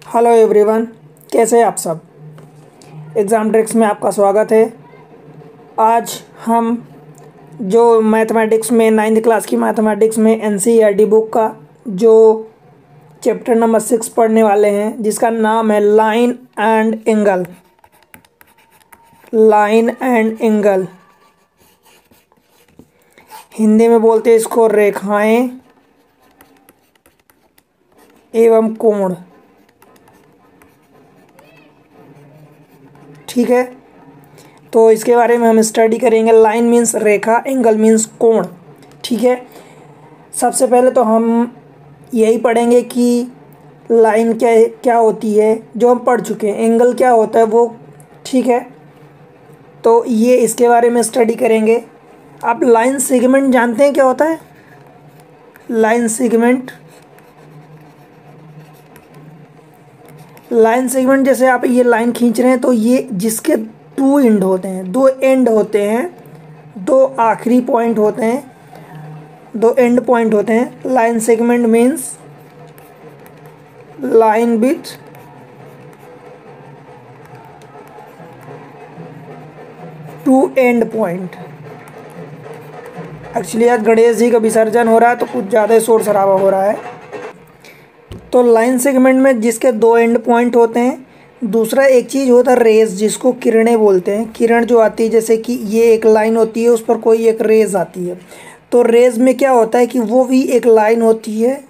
Hello everyone, कैसे हैं आप सब। एग्ज़ाम ट्रिक्स में आपका स्वागत है। आज हम जो मैथमेटिक्स में 9th क्लास की मैथमेटिक्स में एनसीईआरटी बुक का जो चैप्टर नंबर 6 पढ़ने वाले हैं, जिसका नाम है line and angle. Line and angle Hindi में बोलते हैं इसको रेखाएं एवं कोण। ठीक है, तो इसके बारे में हम स्टडी करेंगे। लाइन मीन्स रेखा, एंगल मीन्स कोण। ठीक है, सबसे पहले तो हम यही पढ़ेंगे कि लाइन क्या क्या होती है, जो हम पढ़ चुके हैं। एंगल क्या होता है वो, ठीक है, तो ये इसके बारे में स्टडी करेंगे। आप लाइन सेगमेंट जानते हैं क्या होता है? लाइन सेगमेंट, लाइन सेगमेंट जैसे आप ये लाइन खींच रहे हैं तो ये जिसके टू एंड होते हैं, दो एंड होते हैं, दो आखिरी पॉइंट होते हैं, दो एंड पॉइंट होते हैं। Line segment means line with to and point. Actually आज गणेश जी का विसर्जन हो रहा है तो कुछ ज़्यादा शोर शराबा हो रहा है। तो लाइन सेगमेंट में जिसके दो एंड पॉइंट होते हैं। दूसरा एक चीज़ होता है रेज, जिसको किरणें बोलते हैं। किरण जो आती है, जैसे कि ये एक लाइन होती है, उस पर कोई एक रेज आती है, तो रेज में क्या होता है कि वो भी एक लाइन होती है,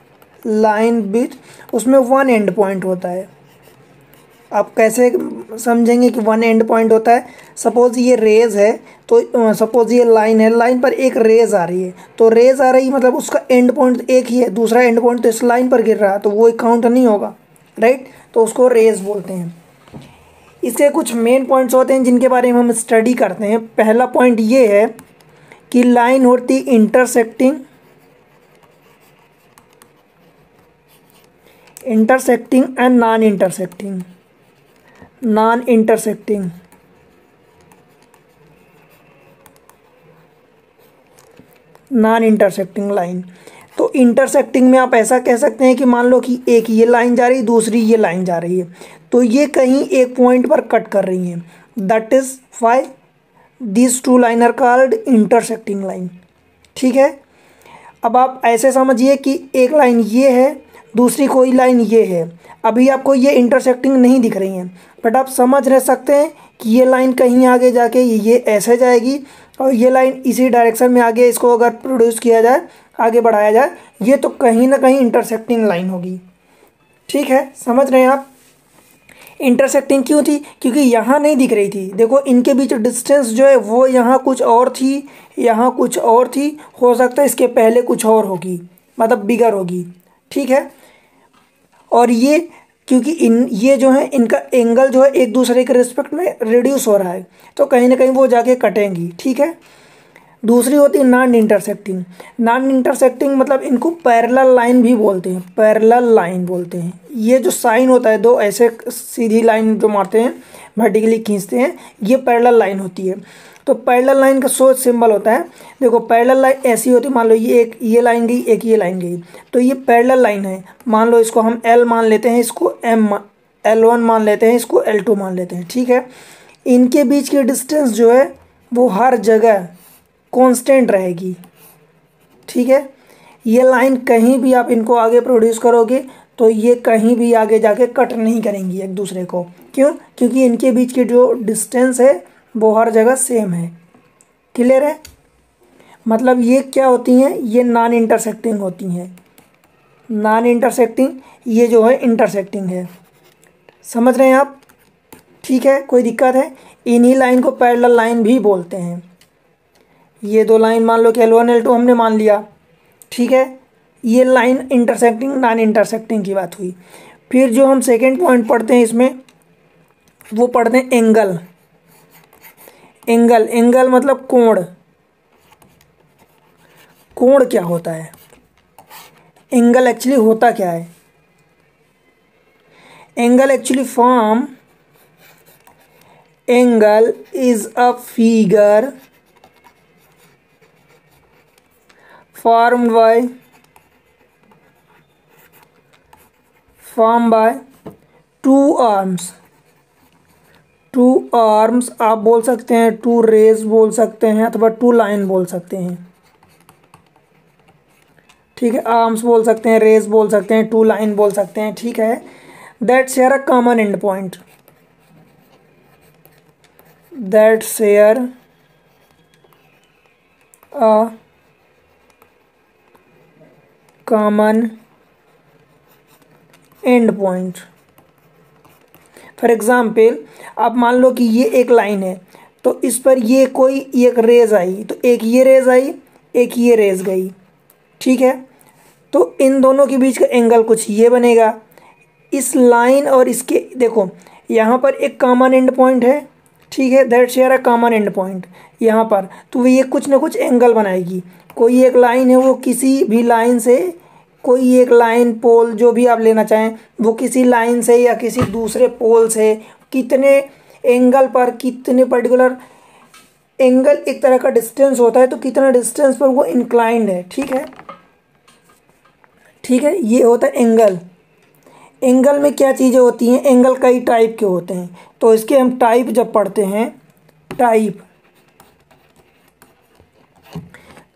लाइन विथ, उसमें वन एंड पॉइंट होता है। आप कैसे समझेंगे कि वन एंड पॉइंट होता है? सपोज ये रेज है, तो सपोज ये लाइन है, लाइन पर एक रेज आ रही है, तो रेज आ रही मतलब उसका एंड पॉइंट एक ही है, दूसरा एंड पॉइंट तो इस लाइन पर गिर रहा है, तो वो एक काउंट नहीं होगा, राइट। तो उसको रेज बोलते हैं। इसके कुछ मेन पॉइंट्स होते हैं जिनके बारे में हम स्टडी करते हैं। पहला पॉइंट ये है कि लाइन होती intersecting, intersecting and non intersecting. Non intersecting, non intersecting line. तो इंटरसेक्टिंग में आप ऐसा कह सकते हैं कि मान लो कि एक ये लाइन जा रही है, दूसरी ये लाइन जा रही है, तो ये कहीं एक पॉइंट पर कट कर रही हैं। That is why this two line are called intersecting line. ठीक है, अब आप ऐसे समझिए कि एक लाइन ये है, दूसरी कोई लाइन ये है। अभी आपको ये इंटरसेक्टिंग नहीं दिख रही हैं, बट आप समझ रह सकते हैं कि ये लाइन कहीं आगे जाके ये ऐसे जाएगी, और ये लाइन इसी डायरेक्शन में आगे इसको अगर प्रोड्यूस किया जाए, आगे बढ़ाया जाए, ये तो कहीं ना कहीं इंटरसेक्टिंग लाइन होगी। ठीक है, समझ रहे हैं आप? इंटरसेक्टिंग क्यों थी? क्योंकि यहाँ नहीं दिख रही थी। देखो इनके बीच डिस्टेंस जो है वो यहाँ कुछ और थी, यहाँ कुछ और थी, हो सकता है इसके पहले कुछ और होगी, मतलब बिगर होगी। ठीक है, और ये क्योंकि ये जो है इनका एंगल जो है एक दूसरे के रिस्पेक्ट में रिड्यूस हो रहा है, तो कहीं ना कहीं वो जाके कटेंगी। ठीक है, दूसरी होती है नॉन इंटरसेक्टिंग। नॉन इंटरसेक्टिंग मतलब इनको पैरेलल लाइन भी बोलते हैं, पैरेलल लाइन बोलते हैं। ये जो साइन होता है, दो ऐसे सीधी लाइन जो मारते हैं, वर्टिकली खींचते हैं, ये पैरेलल लाइन होती है। तो पैरेलल लाइन का सोच सिंबल होता है। देखो पैरेलल लाइन ऐसी होती है, मान लो ये एक ये लाइन गई, एक ये लाइन गई, तो ये पैरेलल लाइन है। मान लो इसको हम L मान लेते हैं, इसको L1 मान लेते हैं, इसको L2 मान लेते हैं। ठीक है, इनके बीच की डिस्टेंस जो है वो हर जगह कांस्टेंट रहेगी। ठीक है, ये लाइन कहीं भी आप इनको आगे प्रोड्यूस करोगे तो ये कहीं भी आगे जाके कट नहीं करेंगी एक दूसरे को। क्यों? क्योंकि इनके बीच की जो डिस्टेंस है वो हर जगह सेम है। क्लियर है? मतलब ये क्या होती हैं? ये नॉन इंटरसेक्टिंग होती हैं। नॉन इंटरसेक्टिंग, ये जो है इंटरसेक्टिंग है। समझ रहे हैं आप? ठीक है, कोई दिक्कत है? इन्हीं लाइन को पैरेलल लाइन भी बोलते हैं। ये दो लाइन मान लो कि L1 L2 हमने मान लिया। ठीक है, ये लाइन इंटरसेक्टिंग नॉन इंटरसेक्टिंग की बात हुई। फिर जो हम सेकेंड पॉइंट पढ़ते हैं इसमें, वो पढ़ते हैं एंगल। एंगल, एंगल मतलब कोण। कोण क्या होता है? एंगल एक्चुअली होता क्या है? Angle actually form, angle is a figure formed by two arms, two arms आप बोल सकते हैं, टू रेज बोल सकते हैं, अथवा टू लाइन बोल सकते हैं। ठीक है, आर्म्स बोल सकते हैं, रेज बोल सकते हैं, टू लाइन बोल सकते हैं। ठीक है, that share a common and point, that share a common and point. For example, आप मान लो कि ये एक लाइन है, तो इस पर ये कोई एक रेज आई, तो एक ये रेज आई, एक ये रेज गई। ठीक है, तो इन दोनों के बीच का एंगल कुछ ये बनेगा। इस लाइन और इसके देखो, यहाँ पर एक कॉमन एंड पॉइंट है। ठीक है, that share a common and point यहाँ पर, तो ये कुछ ना कुछ एंगल बनाएगी। कोई एक लाइन है, वो किसी भी लाइन से, कोई एक लाइन पोल जो भी आप लेना चाहें, वो किसी लाइन से या किसी दूसरे पोल से कितने एंगल पर, कितने पर्टिकुलर एंगल, एक तरह का डिस्टेंस होता है, तो कितना डिस्टेंस पर वो इंक्लाइंड है। ठीक है, ठीक है, ये होता है एंगल। एंगल में क्या चीज़ें होती हैं, एंगल कई टाइप के होते हैं, तो इसके हम टाइप जब पढ़ते हैं, टाइप,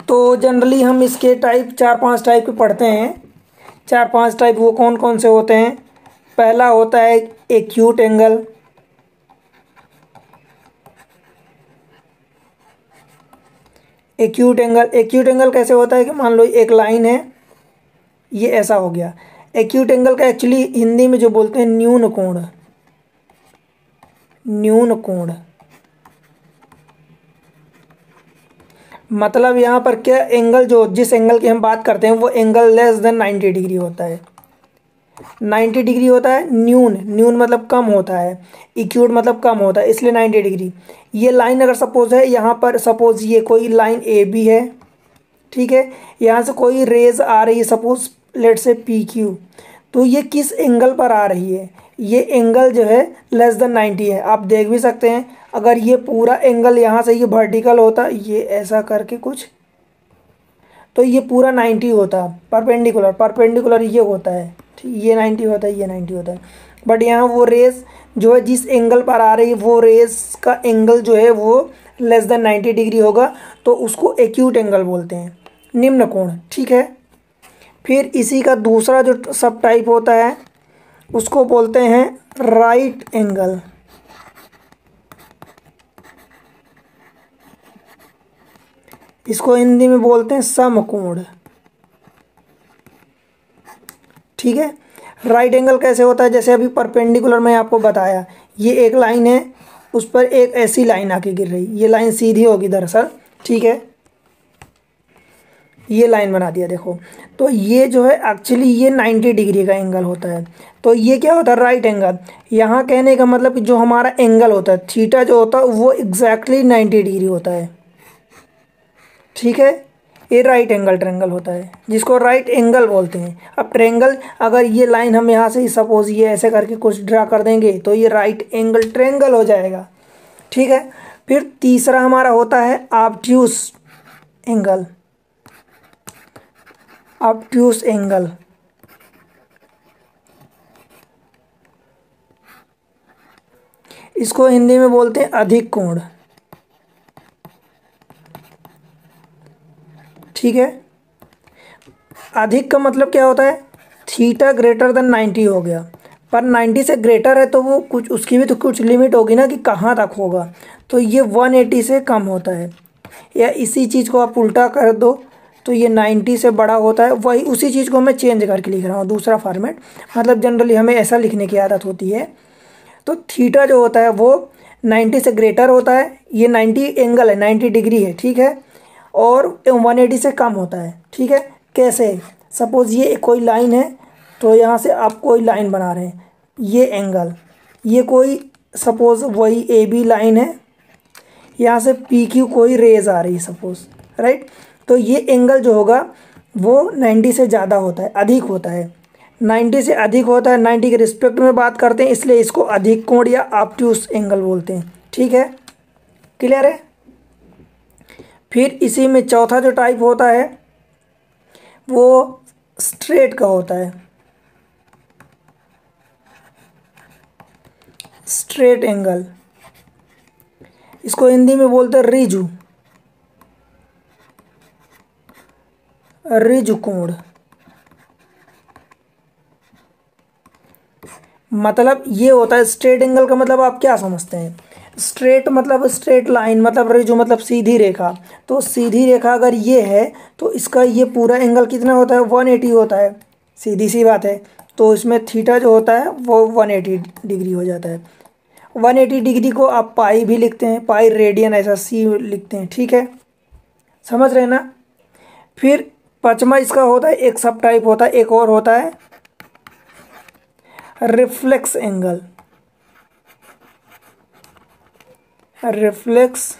तो जनरली हम इसके टाइप 4-5 टाइप के पढ़ते हैं। 4-5 टाइप वो कौन कौन से होते हैं। पहला होता है acute angle, acute angle, acute angle कैसे होता है कि मान लो एक लाइन है, ये ऐसा हो गया। एक्यूट एंगल का एक्चुअली हिंदी में जो बोलते हैं न्यून कोण, न्यून कोण, मतलब यहाँ पर क्या, एंगल जो जिस एंगल की हम बात करते हैं वो एंगल लेस देन 90 डिग्री होता है। 90 डिग्री होता है न्यून, न्यून मतलब कम होता है, एक्यूट मतलब कम होता है, इसलिए 90 डिग्री। ये लाइन अगर सपोज है, यहाँ पर सपोज ये कोई लाइन ए बी है। ठीक है, यहाँ से कोई रेज आ रही है, सपोज लेट से पी क्यू, तो ये किस एंगल पर आ रही है, ये एंगल जो है लेस देन 90 है। आप देख भी सकते हैं, अगर ये पूरा एंगल यहाँ से ये वर्टिकल होता, ये ऐसा करके कुछ, तो ये पूरा 90 होता, परपेंडिकुलर, परपेंडिकुलर ये होता है। ठीक, ये 90 होता है, ये 90 होता है। बट यहाँ वो रेस जो है जिस एंगल पर आ रही है, वो रेस का एंगल जो है वो लेस देन 90 डिग्री होगा, तो उसको एक्यूट एंगल बोलते हैं, निम्न कोण। ठीक है, फिर इसी का दूसरा जो सब टाइप होता है उसको बोलते हैं राइट एंगल। इसको हिंदी में बोलते हैं समकोण। ठीक है, राइट एंगल कैसे होता है, जैसे अभी परपेंडिकुलर में आपको बताया, ये एक लाइन है, उस पर एक ऐसी लाइन आके गिर रही, ये लाइन सीधी होगी दरअसल। ठीक है, ये लाइन बना दिया देखो, तो ये जो है एक्चुअली ये 90 डिग्री का एंगल होता है। तो ये क्या होता है, राइट एंगल। यहाँ कहने का मतलब कि जो हमारा एंगल होता है थीटा जो होता है वो एग्जैक्टली 90 डिग्री होता है। ठीक है, ये राइट एंगल ट्रेंगल होता है, जिसको राइट एंगल बोलते हैं। अब ट्रेंगल, अगर ये लाइन हम यहाँ से ही सपोज ये ऐसे करके कुछ ड्रा कर देंगे, तो ये राइट एंगल ट्रेंगल हो जाएगा। ठीक है, फिर तीसरा हमारा होता है ऑब्ट्यूस एंगल, ऑब्ट्यूस एंगल। इसको हिंदी में बोलते हैं अधिक कोण। ठीक है, अधिक का मतलब क्या होता है, थीटा ग्रेटर देन 90 हो गया, पर 90 से ग्रेटर है तो वो कुछ, उसकी भी तो कुछ लिमिट होगी ना कि कहाँ तक होगा, तो ये 180 से कम होता है। या इसी चीज़ को आप उल्टा कर दो तो ये 90 से बड़ा होता है, वही उसी चीज़ को मैं चेंज करके लिख रहा हूँ, दूसरा फॉर्मेट। मतलब जनरली हमें ऐसा लिखने की आदत होती है। तो थीटा जो होता है वो 90 से ग्रेटर होता है, ये 90 एंगल है, 90 डिग्री है। ठीक है, और 180 से कम होता है। ठीक है, कैसे, सपोज ये कोई लाइन है, तो यहाँ से आप कोई लाइन बना रहे हैं, ये एंगल, ये कोई सपोज वही ए बी लाइन है, यहाँ से पी क्यू कोई रेज आ रही है सपोज, राइट। तो ये एंगल जो होगा वो 90 से ज़्यादा होता है, अधिक होता है, 90 से अधिक होता है, 90 के रिस्पेक्ट में बात करते हैं, इसलिए इसको अधिक कोण या ऑब्ट्यूस एंगल बोलते हैं। ठीक है, क्लियर है। फिर इसी में चौथा जो टाइप होता है वो स्ट्रेट का होता है। स्ट्रेट एंगल, इसको हिंदी में बोलते हैं रिजु, रिजु कोण। मतलब ये होता है स्ट्रेट एंगल का मतलब आप क्या समझते हैं? स्ट्रेट मतलब स्ट्रेट लाइन, मतलब रिजु मतलब सीधी रेखा। तो सीधी रेखा अगर ये है तो इसका ये पूरा एंगल कितना होता है? 180 होता है, सीधी सी बात है। तो इसमें थीटा जो होता है वो 180 डिग्री हो जाता है। 180 डिग्री को आप पाई भी लिखते हैं, पाई रेडियन ऐसा सी लिखते हैं, ठीक है, समझ रहे हैं ना। फिर पांचवा इसका होता है, एक सब टाइप होता है, एक और होता है reflex angle. Reflex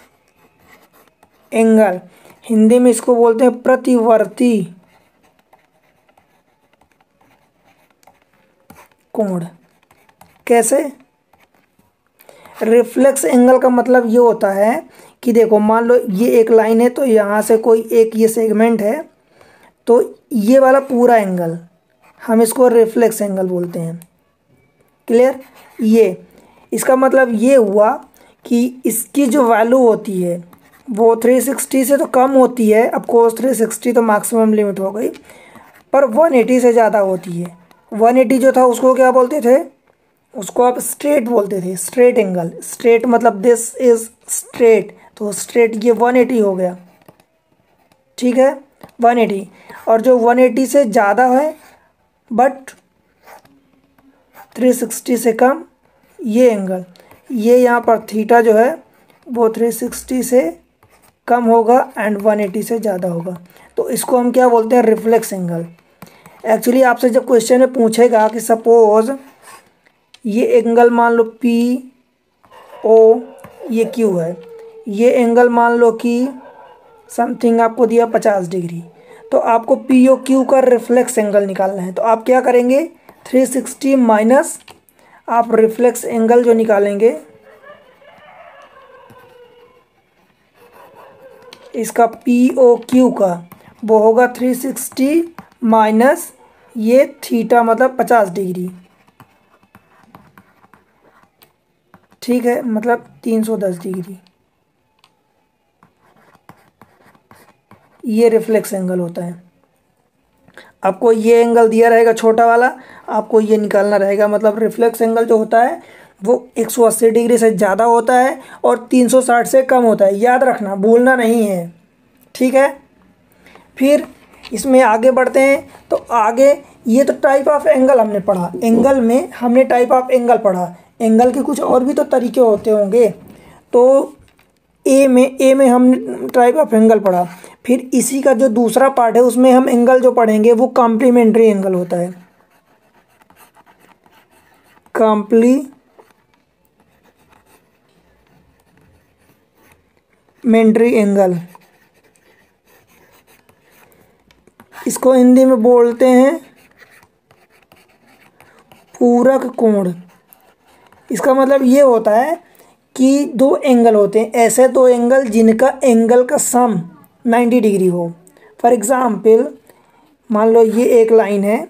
angle Hindi में इसको बोलते हैं प्रतिवर्ती कोण। कैसे? रिफ्लेक्स एंगल का मतलब ये होता है कि देखो मान लो ये एक लाइन है, तो यहाँ से कोई एक ये सेगमेंट है, तो ये वाला पूरा एंगल हम इसको रिफ्लेक्स एंगल बोलते हैं। क्लियर? ये इसका मतलब ये हुआ कि इसकी जो वैल्यू होती है वो 360 से तो कम होती है, अब कोस 360 तो मैक्सिमम लिमिट हो गई, पर 180 से ज़्यादा होती है। 180 जो था उसको क्या बोलते थे? उसको आप स्ट्रेट बोलते थे, स्ट्रेट एंगल। स्ट्रेट मतलब दिस इज स्ट्रेट, तो स्ट्रेट ये 180 हो गया, ठीक है, 180। और जो 180 से ज़्यादा है बट 360 से कम, ये एंगल, ये यहाँ पर थीटा जो है वो 360 से कम होगा एंड 180 से ज़्यादा होगा, तो इसको हम क्या बोलते हैं? Reflex angle. एक्चुअली आपसे जब क्वेश्चन में पूछेगा कि सपोज ये एंगल मान लो पी ओ, ये क्यू है, ये एंगल मान लो कि समथिंग आपको दिया 50 डिग्री, तो आपको पी ओ क्यू का रिफ्लेक्स एंगल निकालना है। तो आप क्या करेंगे? 360 माइनस आप रिफ्लेक्स एंगल जो निकालेंगे इसका पी ओ क्यू का, वो होगा 360 माइनस ये थीटा मतलब 50 डिग्री, ठीक है, मतलब 310 डिग्री। ये रिफ्लेक्स एंगल होता है। आपको ये एंगल दिया रहेगा छोटा वाला, आपको ये निकालना रहेगा। मतलब रिफ्लेक्स एंगल जो होता है वो 180 डिग्री से ज़्यादा होता है और 360 से कम होता है, याद रखना, भूलना नहीं है, ठीक है। फिर इसमें आगे बढ़ते हैं, तो आगे ये तो टाइप ऑफ एंगल हमने पढ़ा, एंगल में हमने टाइप ऑफ एंगल पढ़ा, एंगल के कुछ और भी तो तरीके होते होंगे। तो ए में हमने टाइप ऑफ एंगल पढ़ा। फिर इसी का जो दूसरा पार्ट है उसमें हम एंगल जो पढ़ेंगे वो कॉम्प्लीमेंट्री एंगल होता है। कॉम्प्लीमेंट्री एंगल, इसको हिंदी में बोलते हैं पूरक कोण। इसका मतलब ये होता है कि दो एंगल होते हैं, ऐसे दो एंगल जिनका एंगल का सम 90 डिग्री हो। फॉर एग्ज़ाम्पल मान लो ये एक लाइन है,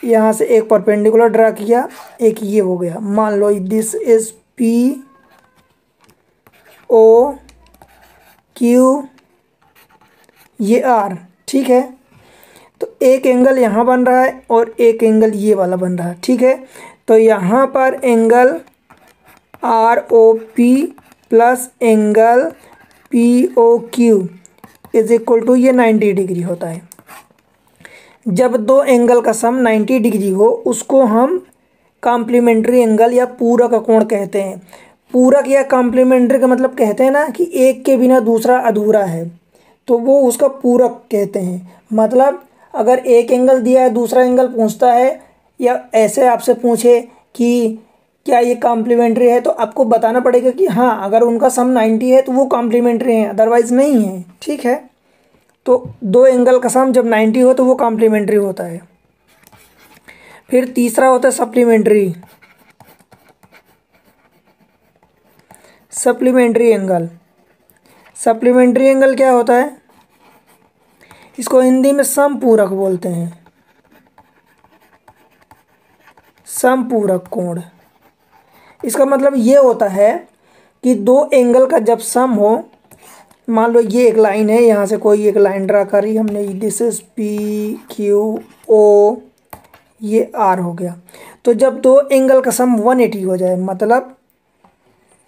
यहाँ से एक परपेंडिकुलर ड्रा किया, एक ये हो गया, मान लो this is P O Q, ये आर, ठीक है। तो एक एंगल यहाँ बन रहा है और एक एंगल ये वाला बन रहा है, ठीक है। तो यहाँ पर angle R O P plus angle P O Q is equal to ये 90 डिग्री होता है। जब दो एंगल का सम 90 डिग्री हो उसको हम कॉम्प्लीमेंट्री एंगल या पूरक कोण कहते हैं। पूरक या कॉम्प्लीमेंट्री का मतलब कहते हैं ना कि एक के बिना दूसरा अधूरा है, तो वो उसका पूरक कहते हैं। मतलब अगर एक एंगल दिया है, दूसरा एंगल पूछता है, या ऐसे आपसे पूछे कि क्या ये कॉम्प्लीमेंट्री है, तो आपको बताना पड़ेगा कि हाँ, अगर उनका सम 90 है तो वो कॉम्प्लीमेंट्री है, अदरवाइज नहीं है, ठीक है। तो दो एंगल का सम जब 90 हो तो वो कॉम्प्लीमेंट्री होता है। फिर तीसरा होता है supplementary, supplementary angle. Supplementary angle क्या होता है? इसको हिंदी में समपूरक बोलते हैं, समपूरक कोण। इसका मतलब ये होता है कि दो एंगल का जब सम हो, मान लो ये एक लाइन है, यहाँ से कोई एक लाइन ड्रा करी हमने, this is P Q O, ये आर हो गया। तो जब दो एंगल का सम 180 हो जाए, मतलब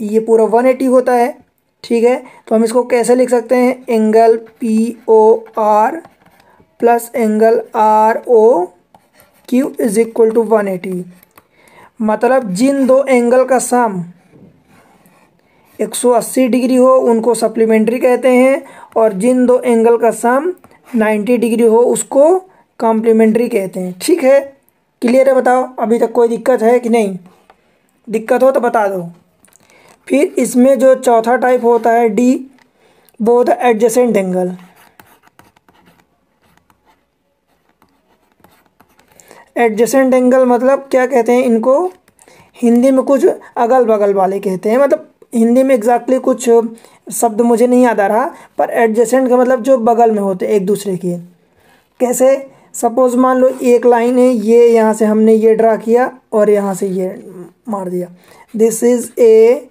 ये पूरा 180 होता है, ठीक है, तो हम इसको कैसे लिख सकते हैं, angle P O R plus angle R O Q is equal to 180। मतलब जिन दो एंगल का सम 180 डिग्री हो उनको सप्लीमेंट्री कहते हैं, और जिन दो एंगल का सम 90 डिग्री हो उसको कॉम्प्लीमेंट्री कहते हैं। ठीक है, क्लियर है? बताओ अभी तक कोई दिक्कत है कि नहीं? दिक्कत हो तो बता दो। फिर इसमें जो चौथा टाइप होता है डी, वो होता है एडजेसेंट एंगल। एडजेसेंट एंगल मतलब क्या कहते हैं इनको, हिंदी में कुछ अगल बगल वाले कहते हैं, मतलब हिंदी में एग्जैक्टली कुछ शब्द मुझे नहीं याद आ रहा, पर एडजेसेंट का मतलब जो बगल में होते हैं एक दूसरे के। कैसे? सपोज मान लो एक लाइन है, ये यहाँ से हमने ये ड्रा किया और यहाँ से ये मार दिया, this is A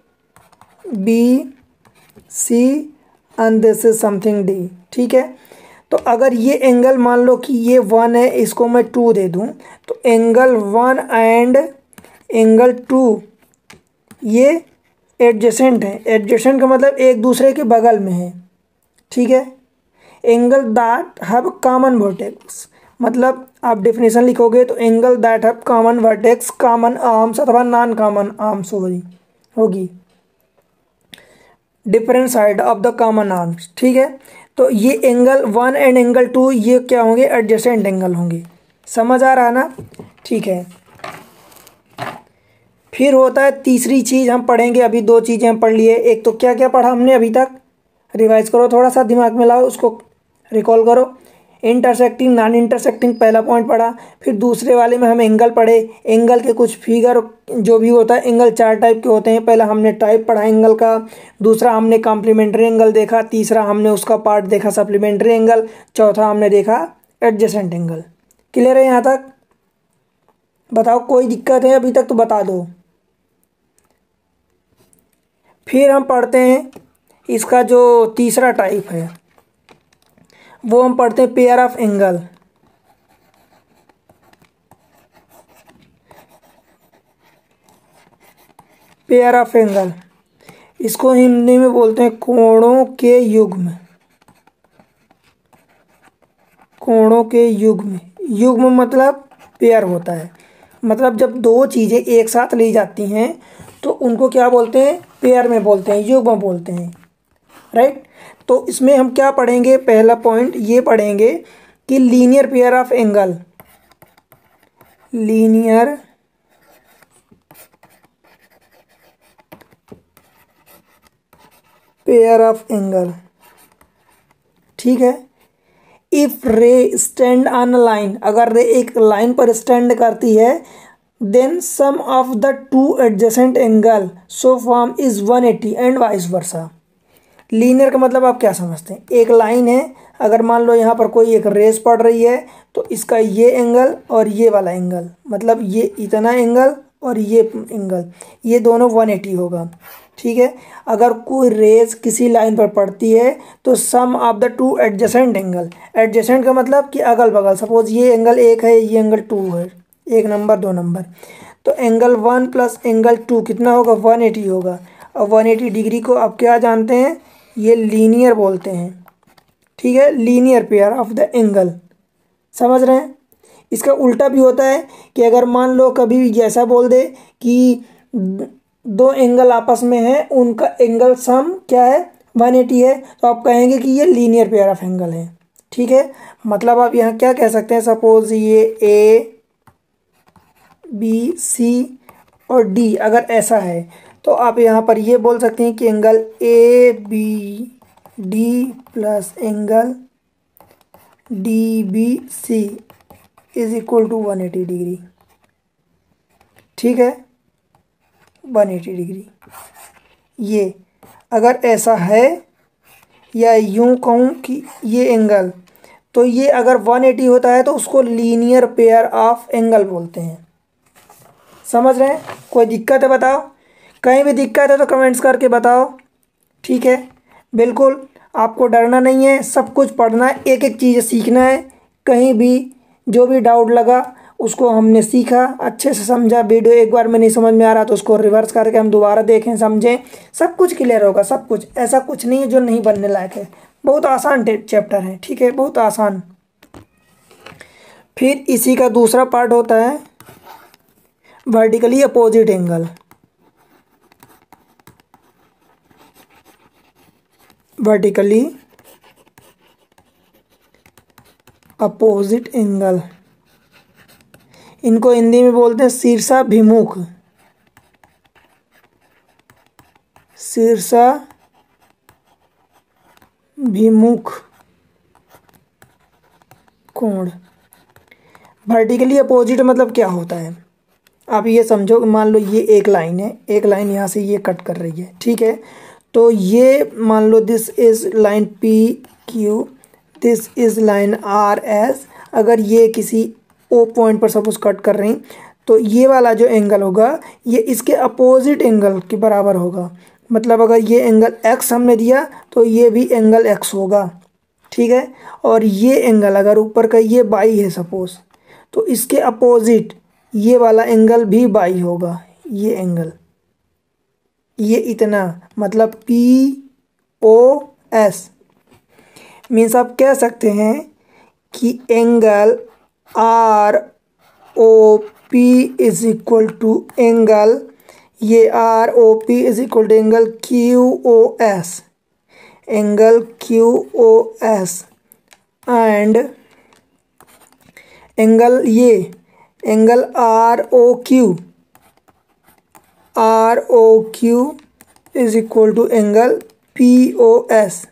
B C and this is something D. ठीक है, तो अगर ये एंगल मान लो कि ये 1 है, इसको मैं 2 दे दूँ, तो एंगल 1 एंड एंगल 2 ये एडजेसेंट है। एडजेसेंट का मतलब एक दूसरे के बगल में है। ठीक है, angle that have common vertex, मतलब आप डेफिनेशन लिखोगे तो angle that have common vertex, common arms अथवा नॉन कॉमन आर्म्स होगी different side of the common arms. ठीक है, तो ये एंगल 1 एंड एंगल 2 ये क्या होंगे, एडजेसेंट एंगल होंगे। समझ आ रहा है ना? ठीक है, फिर होता है तीसरी चीज़ हम पढ़ेंगे। अभी दो चीज़ें हम पढ़ लिए, एक तो क्या क्या पढ़ा हमने अभी तक, रिवाइज करो, थोड़ा सा दिमाग में लाओ, उसको रिकॉल करो। इंटरसेक्टिंग नॉन इंटरसेक्टिंग पहला पॉइंट पढ़ा, फिर दूसरे वाले में हम एंगल पढ़े, एंगल के कुछ फिगर जो भी होता है, एंगल 4 टाइप के होते हैं। पहला हमने टाइप पढ़ा एंगल का, दूसरा हमने कॉम्प्लीमेंट्री एंगल देखा, तीसरा हमने उसका पार्ट देखा सप्लीमेंट्री एंगल, चौथा हमने देखा एडजेसेंट एंगल। क्लियर है यहाँ तक? बताओ कोई दिक्कत है अभी तक तो बता दो। फिर हम पढ़ते हैं इसका जो तीसरा टाइप है, वो हम पढ़ते हैं pair of angle. Pair of angle, इसको हिंदी में बोलते हैं कोणों के युग्म। कोणों के युग्म, युग्म मतलब पेयर होता है, मतलब जब दो चीज़ें एक साथ ली जाती हैं तो उनको क्या बोलते हैं, पेयर में बोलते हैं, युग्म बोलते हैं। राइट, तो इसमें हम क्या पढ़ेंगे, पहला पॉइंट ये पढ़ेंगे कि linear pair of angle, linear pair of angle. ठीक है, इफ रे स्टैंड ऑन अ लाइन, अगर रे एक लाइन पर स्टैंड करती है, then sum of the two adjacent angle so form is 180 and vice versa. Linear का मतलब आप क्या समझते हैं, एक लाइन है, अगर मान लो यहाँ पर कोई एक रेस पड़ रही है, तो इसका ये एंगल और ये वाला एंगल, मतलब ये इतना एंगल और ये एंगल, ये दोनों 180 होगा। ठीक है, अगर कोई रेस किसी लाइन पर पड़ती है तो sum of the two adjacent angle, adjacent का मतलब कि अगल बगल, सपोज ये एंगल 1 है, ये एंगल 2 है, 1 नंबर 2 नंबर, तो एंगल 1 प्लस एंगल 2 कितना होगा, 180 होगा। और 180 डिग्री को आप क्या जानते हैं, ये लीनियर बोलते हैं। ठीक है, linear pair of the angle, समझ रहे हैं? इसका उल्टा भी होता है कि अगर मान लो कभी जैसा बोल दे कि दो एंगल आपस में है, उनका एंगल सम क्या है, 180 है, तो आप कहेंगे कि ये लीनियर पेयर ऑफ एंगल है। ठीक है, मतलब आप यहाँ क्या कह सकते हैं, सपोज ये ए बी सी और डी अगर ऐसा है, तो आप यहाँ पर ये बोल सकते हैं कि angle A B D plus angle D B C is equal to 180 degree. ठीक है, 180 डिग्री। ये अगर ऐसा है, या यूं कहूँ कि ये एंगल, तो ये अगर 180 होता है तो उसको लीनियर पेयर ऑफ एंगल बोलते हैं। समझ रहे हैं? कोई दिक्कत है बताओ? कहीं भी दिक्कत है तो कमेंट्स करके बताओ, ठीक है। बिल्कुल आपको डरना नहीं है, सब कुछ पढ़ना है, एक एक चीज़ सीखना है। कहीं भी जो भी डाउट लगा उसको हमने सीखा, अच्छे से समझा। वीडियो एक बार में नहीं समझ में आ रहा तो उसको रिवर्स करके हम दोबारा देखें, समझें, सब कुछ क्लियर होगा। सब कुछ, ऐसा कुछ नहीं है जो नहीं बनने लायक है। बहुत आसान चैप्टर है, ठीक है, बहुत आसान। फिर इसी का दूसरा पार्ट होता है vertically opposite angle. Vertically opposite angle, इनको हिंदी में बोलते हैं शीर्षाभिमुख, शीर्षाभिमुख कोण। वर्टिकली अपोजिट मतलब क्या होता है, आप ये समझो। मान लो ये एक लाइन है, एक लाइन यहाँ से ये कट कर रही है, ठीक है। तो ये मान लो this is line P Q, this is line R S. अगर ये किसी ओ पॉइंट पर सपोज कट कर रही, तो ये वाला जो एंगल होगा ये इसके अपोजिट एंगल के बराबर होगा। मतलब अगर ये एंगल एक्स हमने दिया तो ये भी एंगल एक्स होगा, ठीक है। और ये एंगल अगर ऊपर का ये बाई है सपोज, तो इसके अपोजिट ये वाला एंगल भी बाई होगा। ये एंगल, ये इतना, मतलब पी ओ एस मीन्स आप कह सकते हैं कि angle R O P is equal to angle, ये R O P is equal to angle Q O S, angle Q O S. And angle ये angle R O Q, R O Q is equal to angle P O S,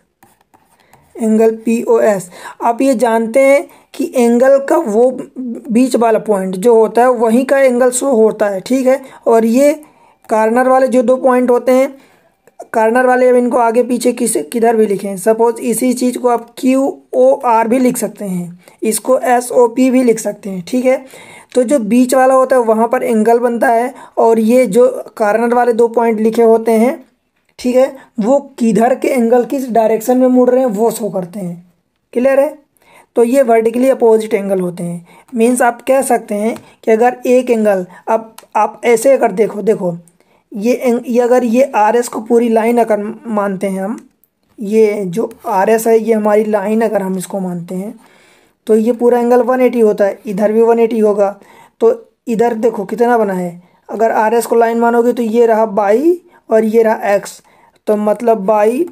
angle P O S. आप ये जानते हैं कि angle का वो बीच वाला point जो होता है वहीं का एंगल शो होता है, ठीक है। और ये कार्नर वाले जो दो पॉइंट होते हैं, कार्नर वाले, अब इनको आगे पीछे किधर भी लिखें, सपोज इसी चीज़ को आप क्यू ओ आर भी लिख सकते हैं, इसको एस ओ पी भी लिख सकते हैं, ठीक है। तो जो बीच वाला होता है वहाँ पर एंगल बनता है, और ये जो कार्नर वाले दो पॉइंट लिखे होते हैं, ठीक है, वो किधर के एंगल किस डायरेक्शन में मुड़ रहे हैं वो शो करते हैं। क्लियर है। तो ये वर्टिकली अपोजिट एंगल होते हैं। मीन्स आप कह सकते हैं कि अगर एक एंगल, अब आप ऐसे अगर देखो ये अगर ये आर एस को पूरी लाइन अगर मानते हैं हम, ये जो आर एस है ये हमारी लाइन अगर हम इसको मानते हैं, तो ये पूरा एंगल 180 होता है, इधर भी 180 होगा। तो इधर देखो कितना बना है, अगर आर एस को लाइन मानोगे तो ये रहा बाई और ये रहा एक्स, तो मतलब Y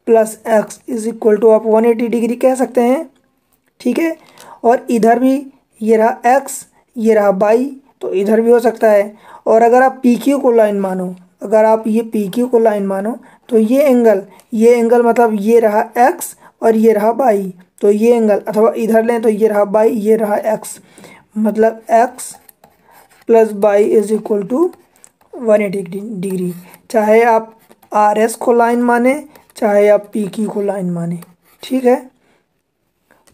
plus X is equal to आप 180 डिग्री कह सकते हैं, ठीक है। और इधर भी ये रहा एक्स, ये रहा बाई, तो इधर भी हो सकता है। और अगर आप पी क्यू को लाइन मानो, अगर आप ये पी क्यू को लाइन मानो, तो ये एंगल मतलब ये रहा एक्स और ये रहा बाई, तो ये एंगल, अथवा इधर लें तो ये रहा बाई, ये रहा एक्स, मतलब X plus Y is equal to 180 degree. चाहे आप आर एस को लाइन माने, चाहे आप पी क्यू को लाइन माने, ठीक है।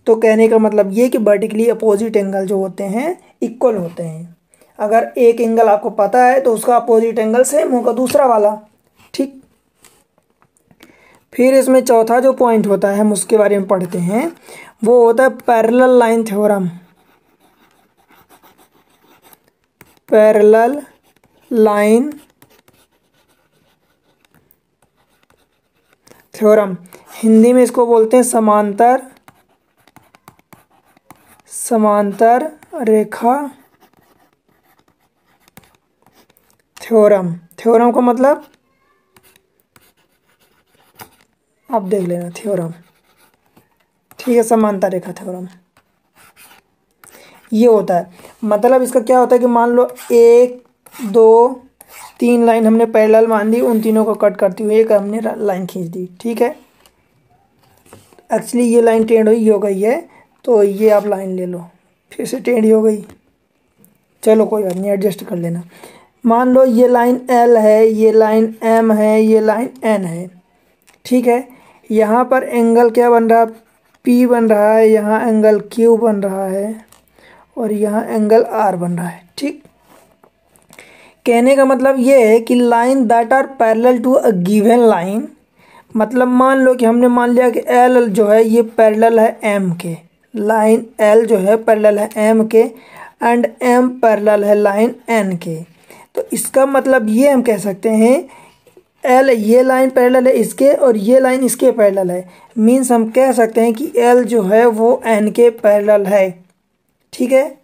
तो कहने का मतलब ये कि वर्टिकली अपोजिट एंगल जो होते हैं इक्वल होते हैं। अगर एक एंगल आपको पता है तो उसका अपोजिट एंगल सेम होगा दूसरा वाला, ठीक। फिर इसमें चौथा जो पॉइंट होता है हम उसके बारे में पढ़ते हैं, वो होता है parallel line theorem. Parallel line theorem, Hindi में इसको बोलते हैं समांतर रेखा थ्योरम। थ्योरम का मतलब आप देख लेना, थ्योरम, ठीक है, समांतर रेखा थ्योरम ये होता है। मतलब इसका क्या होता है कि मान लो 1 2 3 लाइन हमने पैरेलल मान दी, उन तीनों को कट करती हुई एक हमने लाइन खींच दी, ठीक है। एक्चुअली ये लाइन टेढ़ी ही हो गई है, तो ये आप लाइन ले लो, फिर से टेढ़ी हो गई, चलो कोई बात नहीं, एडजस्ट कर लेना। मान लो ये लाइन एल है, ये लाइन एम है, ये लाइन एन है, ठीक है। यहाँ पर एंगल क्या बन रहा है, पी बन रहा है, यहाँ एंगल क्यू बन रहा है, और यहाँ एंगल आर बन रहा है, ठीक। कहने का मतलब ये है कि line that are parallel to a given line, मतलब मान लो कि हमने मान लिया कि एल जो है ये पैरेलल है एम के, लाइन एल जो है पैरेलल है एम के एंड एम पैरेलल है लाइन एन के। तो इसका मतलब ये हम कह सकते हैं एल ये लाइन पैरेलल है इसके और ये लाइन इसके पैरेलल है, मीन्स हम कह सकते हैं कि एल जो है वो एन के पैरेलल है। ठीक है,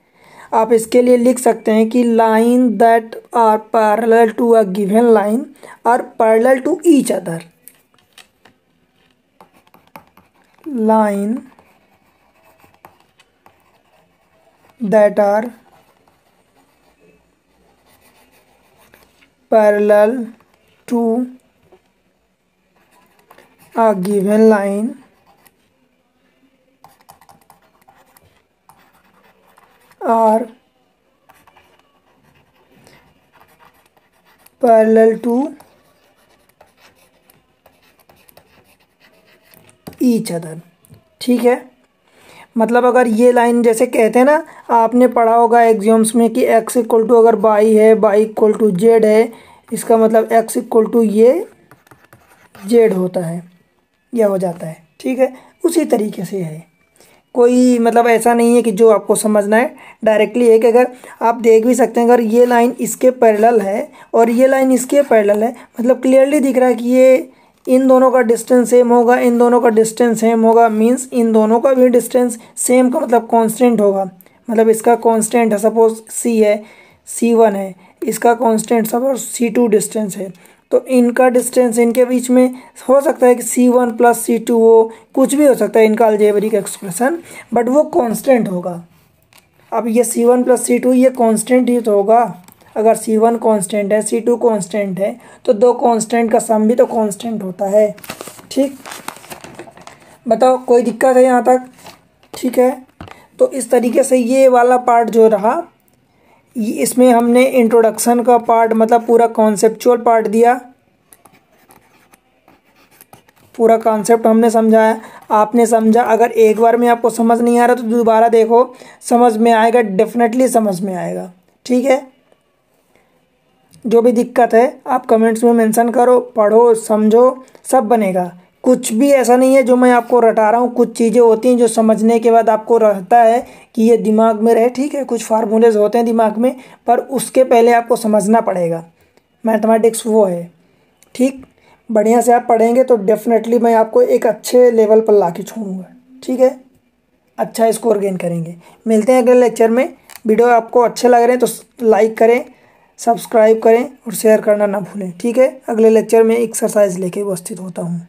आप इसके लिए लिख सकते हैं कि line that are parallel to a given line are parallel to each other, line that are parallel to a given line are parallel to each other। ठीक है, मतलब अगर ये लाइन जैसे कहते हैं ना, आपने पढ़ा होगा एग्जाम्स में कि x इक्वल टू अगर y है, y इक्वल टू z है, इसका मतलब x इक्वल टू ये z होता है या हो जाता है। ठीक है, उसी तरीके से है, कोई मतलब ऐसा नहीं है कि जो आपको समझना है डायरेक्टली है कि अगर आप देख भी सकते हैं अगर ये लाइन इसके पैरेलल है और ये लाइन इसके पैरेलल है, मतलब क्लियरली दिख रहा है कि ये इन दोनों का डिस्टेंस सेम होगा, इन दोनों का डिस्टेंस सेम होगा, मीन्स इन दोनों का भी डिस्टेंस सेम का मतलब कांस्टेंट होगा। मतलब इसका कांस्टेंट है सपोज c है, c1 है, इसका कांस्टेंट सपोज c2 डिस्टेंस है, तो इनका डिस्टेंस इनके बीच में हो सकता है कि c1 प्लस c2 हो, कुछ भी हो सकता है इनका अलजेब्रिक एक्सप्रेशन, बट वो कांस्टेंट होगा। अब ये c1 प्लस c2 ये कांस्टेंट ही तो होगा। अगर c1 कांस्टेंट है, c2 कांस्टेंट है, तो दो कांस्टेंट का सम भी तो कांस्टेंट होता है। ठीक, बताओ कोई दिक्कत है यहाँ तक? ठीक है, तो इस तरीके से ये वाला पार्ट जो रहा, इसमें हमने इंट्रोडक्शन का पार्ट मतलब पूरा कॉन्सेप्चुअल पार्ट दिया, पूरा कॉन्सेप्ट हमने समझाया, आपने समझा। अगर एक बार में आपको समझ नहीं आ रहा तो दोबारा देखो, समझ में आएगा, डेफिनेटली समझ में आएगा। ठीक है, जो भी दिक्कत है आप कमेंट्स में मेंशन करो, पढ़ो, समझो, सब बनेगा। कुछ भी ऐसा नहीं है जो मैं आपको रटा रहा हूँ, कुछ चीज़ें होती हैं जो समझने के बाद आपको रहता है कि ये दिमाग में रहे। ठीक है, कुछ फार्मूलेज होते हैं दिमाग में, पर उसके पहले आपको समझना पड़ेगा। मैथमेटिक्स वो है। ठीक, बढ़िया से आप पढ़ेंगे तो डेफिनेटली मैं आपको एक अच्छे लेवल पर ला के छोड़ूंगा। ठीक है, अच्छा स्कोर गेन करेंगे। मिलते हैं अगले लेक्चर में। वीडियो आपको अच्छे लग रहे हैं तो लाइक करें, सब्सक्राइब करें और शेयर करना ना भूलें। ठीक है, अगले लेक्चर में एक्सरसाइज लेके उपस्थित होता हूँ।